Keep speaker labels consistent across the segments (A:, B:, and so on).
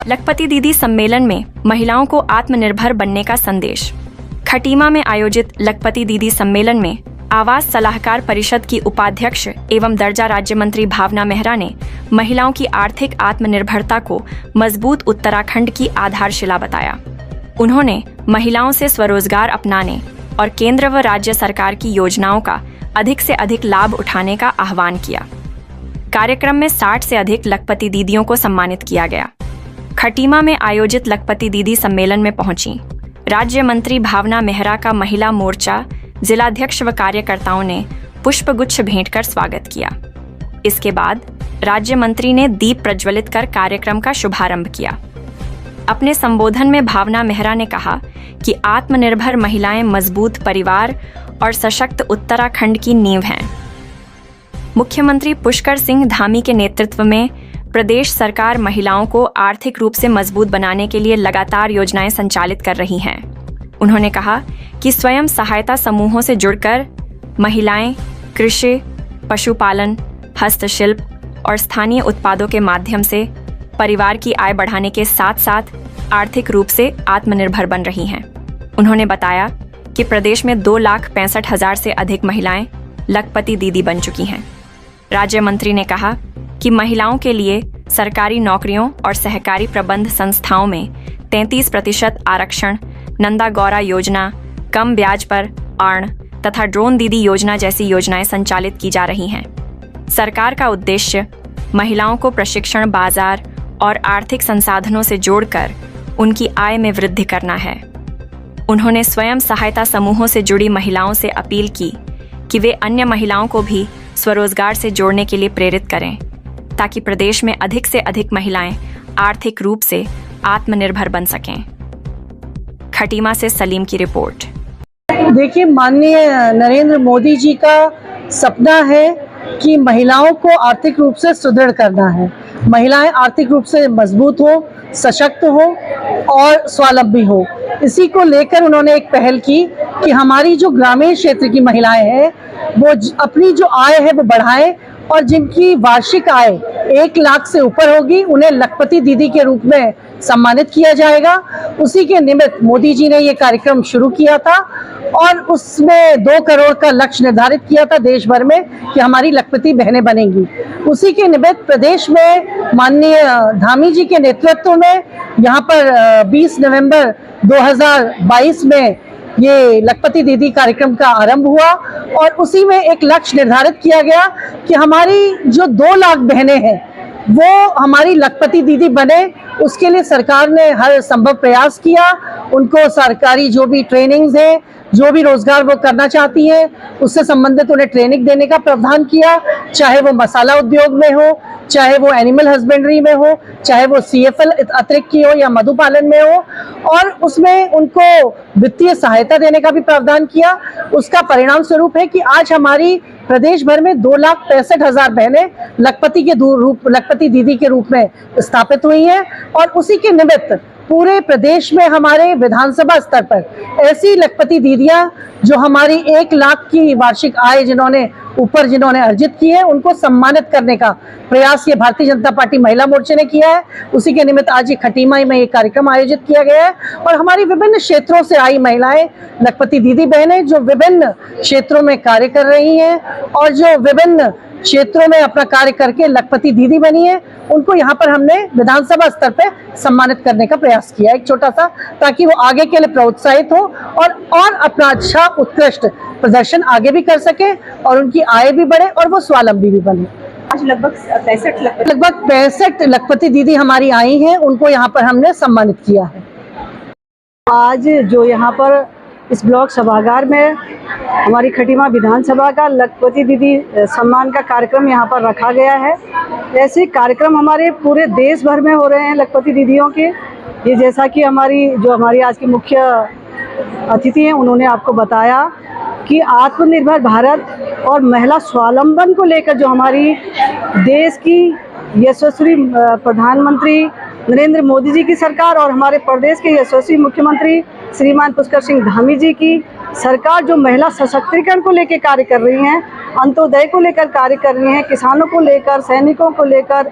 A: लखपति दीदी सम्मेलन में महिलाओं को आत्मनिर्भर बनने का संदेश। खटीमा में आयोजित लखपति दीदी सम्मेलन में आवास सलाहकार परिषद की उपाध्यक्ष एवं दर्जा राज्य मंत्री भावना मेहरा ने महिलाओं की आर्थिक आत्मनिर्भरता को मजबूत उत्तराखंड की आधारशिला बताया। उन्होंने महिलाओं से स्वरोजगार अपनाने और केंद्र व राज्य सरकार की योजनाओं का अधिक से अधिक लाभ उठाने का आह्वान किया। कार्यक्रम में 60 से अधिक लखपति दीदियों को सम्मानित किया गया। खटीमा में आयोजित लखपति दीदी सम्मेलन में पहुंची राज्य मंत्री भावना मेहरा का महिला मोर्चा जिलाध्यक्ष व कार्यकर्ताओं ने पुष्पगुच्छ भेंट कर स्वागत किया। इसके बाद राज्य मंत्री ने दीप प्रज्वलित कर कार्यक्रम का शुभारंभ किया। अपने संबोधन में भावना मेहरा ने कहा कि आत्मनिर्भर महिलाएं मजबूत परिवार और सशक्त उत्तराखंड की नींव हैं। मुख्यमंत्री पुष्कर सिंह धामी के नेतृत्व में प्रदेश सरकार महिलाओं को आर्थिक रूप से मजबूत बनाने के लिए लगातार योजनाएं संचालित कर रही हैं। उन्होंने कहा कि स्वयं सहायता समूहों से जुड़कर महिलाएं कृषि, पशुपालन, हस्तशिल्प और स्थानीय उत्पादों के माध्यम से परिवार की आय बढ़ाने के साथ साथ आर्थिक रूप से आत्मनिर्भर बन रही हैं। उन्होंने बताया कि प्रदेश में 2,65,000 से अधिक महिलाएं लखपति दीदी बन चुकी हैं। राज्य मंत्री ने कहा कि महिलाओं के लिए सरकारी नौकरियों और सहकारी प्रबंध संस्थाओं में 33% आरक्षण, नंदा गौरा योजना, कम ब्याज पर आर्ण तथा ड्रोन दीदी योजना जैसी योजनाएं संचालित की जा रही हैं। सरकार का उद्देश्य महिलाओं को प्रशिक्षण बाजार और आर्थिक संसाधनों से जोड़कर उनकी आय में वृद्धि करना है। उन्होंने स्वयं सहायता समूहों से जुड़ी महिलाओं से अपील की कि वे अन्य महिलाओं को भी स्वरोजगार से जोड़ने के लिए प्रेरित करें ताकि प्रदेश में अधिक से अधिक महिलाएं आर्थिक रूप से आत्मनिर्भर बन सकें। खटीमा से सलीम की रिपोर्ट।
B: देखिए, माननीय नरेंद्र मोदी जी का सपना है कि महिलाओं को आर्थिक रूप से सुदृढ़ करना है। महिलाएं आर्थिक रूप से मजबूत हो, सशक्त हो और स्वावलंबी हो। इसी को लेकर उन्होंने एक पहल की कि हमारी जो ग्रामीण क्षेत्र की महिलाएं हैं वो अपनी जो आय है वो बढ़ाएं और जिनकी वार्षिक आय 1 लाख से ऊपर होगी उन्हें लखपति दीदी के रूप में सम्मानित किया जाएगा। उसी के निमित्त मोदी जी ने ये कार्यक्रम शुरू किया था और उसमें 2 करोड़ का लक्ष्य निर्धारित किया था देश भर में कि हमारी लखपति बहनें बनेंगी। उसी के निमित्त प्रदेश में माननीय धामी जी के नेतृत्व में यहाँ पर 20 नवंबर 2022 में ये लखपति दीदी कार्यक्रम का आरंभ हुआ और उसी में एक लक्ष्य निर्धारित किया गया कि हमारी जो 2 लाख बहनें हैं वो हमारी लखपति दीदी बने। उसके लिए सरकार ने हर संभव प्रयास किया। उनको सरकारी जो भी ट्रेनिंग्स हैं, जो भी रोजगार वो करना चाहती हैं उससे संबंधित उन्हें ट्रेनिंग देने का प्रावधान किया, चाहे वो मसाला उद्योग में हो, चाहे वो एनिमल हस्बेंड्री में हो, चाहे वो CFL अतिरिक्त की हो या मधुपालन में हो, और उसमें उनको वित्तीय सहायता देने का भी प्रावधान किया। उसका परिणाम स्वरूप है कि आज हमारी प्रदेश भर में 2,65,000 बहनें लखपति दीदी के रूप में स्थापित हुई हैं और उसी के निमित्त पूरे प्रदेश में हमारे विधानसभा स्तर पर ऐसी लखपति दीदियां जो हमारी 1 लाख की वार्षिक आय जिन्होंने अर्जित की है उनको सम्मानित करने का प्रयास ये भारतीय जनता पार्टी महिला मोर्चे ने किया है। उसी के निमित्त आज ये खटीमा में ये कार्यक्रम आयोजित किया गया है और हमारी विभिन्न क्षेत्रों से आई महिलाएं लखपति दीदी बहनें जो विभिन्न क्षेत्रों में कार्य कर रही हैं और जो विभिन्न क्षेत्रों में अपना कार्य करके लखपति दीदी बनी है, उनको यहाँ पर हमने विधानसभा स्तर पे सम्मानित करने का प्रयास किया एक छोटा सा, ताकि वो आगे के लिए प्रोत्साहित हो और अपना अच्छा उत्कृष्ट प्रदर्शन आगे भी कर सके और उनकी आय भी बढ़े और वो स्वावलंबी भी बने।
C: आज लगभग
B: 65 लखपति दीदी हमारी आई हैं, उनको यहाँ पर हमने सम्मानित किया है।
C: आज जो यहाँ पर इस ब्लॉक सभागार में हमारी खटीमा विधानसभा का लखपति दीदी सम्मान का कार्यक्रम यहाँ पर रखा गया है। ऐसे कार्यक्रम हमारे पूरे देश भर में हो रहे हैं लखपति दीदियों के। ये जैसा कि हमारी आज की मुख्य अतिथि हैं उन्होंने आपको बताया कि आत्मनिर्भर भारत और महिला स्वावलंबन को लेकर जो हमारी देश की यशस्वी प्रधानमंत्री नरेंद्र मोदी जी की सरकार और हमारे प्रदेश के यशस्वी मुख्यमंत्री श्रीमान पुष्कर सिंह धामी जी की सरकार जो महिला सशक्तिकरण को लेकर कार्य कर रही हैं, अंत्योदय को लेकर कार्य कर रही हैं, किसानों को लेकर, सैनिकों को लेकर,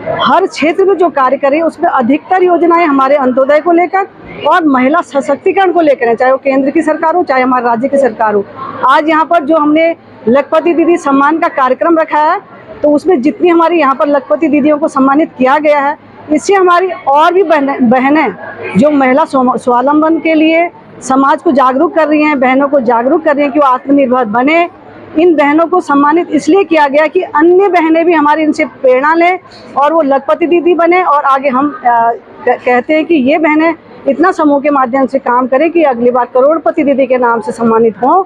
C: हर क्षेत्र में जो कार्य करे उसमें अधिकतर योजनाएं हमारे अंत्योदय को लेकर और महिला सशक्तिकरण को लेकर है, चाहे वो केंद्र की सरकार हो चाहे हमारे राज्य की सरकार हो। आज यहाँ पर जो हमने लखपति दीदी सम्मान का कार्यक्रम रखा है, तो उसमें जितनी हमारी यहाँ पर लखपति दीदियों को सम्मानित किया गया है, इससे हमारी और भी बहनें जो महिला स्वावलंबन के लिए समाज को जागरूक कर रही हैं, बहनों को जागरूक कर रही हैं कि वो आत्मनिर्भर बने। इन बहनों को सम्मानित इसलिए किया गया कि अन्य बहनें भी हमारी इनसे प्रेरणा लें और वो लखपति दीदी बने, और आगे हम कहते हैं कि ये बहनें इतना समूह के माध्यम से काम करें कि अगली बार करोड़पति दीदी के नाम से सम्मानित हों।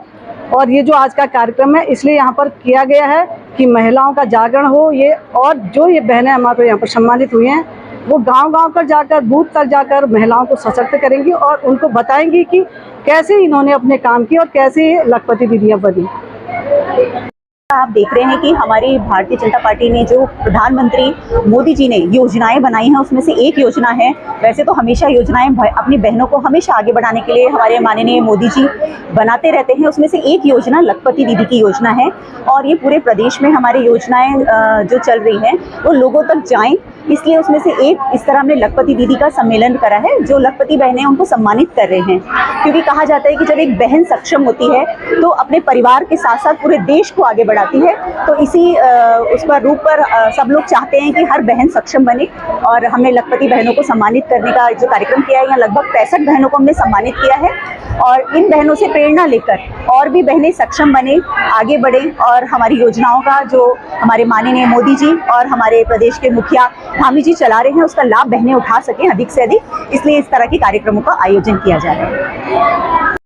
C: और ये जो आज का कार्यक्रम है इसलिए यहाँ पर किया गया है कि महिलाओं का जागरण हो ये, और जो ये बहनें हमारे यहाँ पर सम्मानित हुई हैं वो गांव-गांव कर जाकर, बूथ तक जाकर महिलाओं को सशक्त करेंगी और उनको बताएंगी कि कैसे इन्होंने अपने काम किए और कैसे ये लखपति दीदियाँ बनी।
D: आप देख रहे हैं कि हमारी भारतीय जनता पार्टी ने जो प्रधानमंत्री मोदी जी ने योजनाएं बनाई हैं उसमें से एक योजना है, वैसे तो हमेशा योजनाएं अपनी बहनों को हमेशा आगे बढ़ाने के लिए हमारे माननीय मोदी जी बनाते रहते हैं, उसमें से एक योजना लखपति दीदी की योजना है। और ये पूरे प्रदेश में हमारी योजनाएं जो चल रही हैं वो लोगों तक जाएं, इसलिए उसमें से एक इस तरह हमने लखपति दीदी का सम्मेलन करा है जो लखपति बहनें उनको सम्मानित कर रहे हैं। क्योंकि कहा जाता है कि जब एक बहन सक्षम होती है तो अपने परिवार के साथ साथ पूरे देश को आगे बढ़ाती है, तो इसी उस पर रूप पर सब लोग चाहते हैं कि हर बहन सक्षम बने। और हमने लखपति बहनों को सम्मानित करने का जो कार्यक्रम किया है, यहाँ लगभग 65 बहनों को हमने सम्मानित किया है और इन बहनों से प्रेरणा लेकर और भी बहनें सक्षम बने, आगे बढ़ें और हमारी योजनाओं का जो हमारे माननीय मोदी जी और हमारे प्रदेश के मुखिया धामी जी चला रहे हैं उसका लाभ बहनें उठा सकें अधिक से अधिक, इसलिए इस तरह के कार्यक्रमों का आयोजन किया जा रहा है।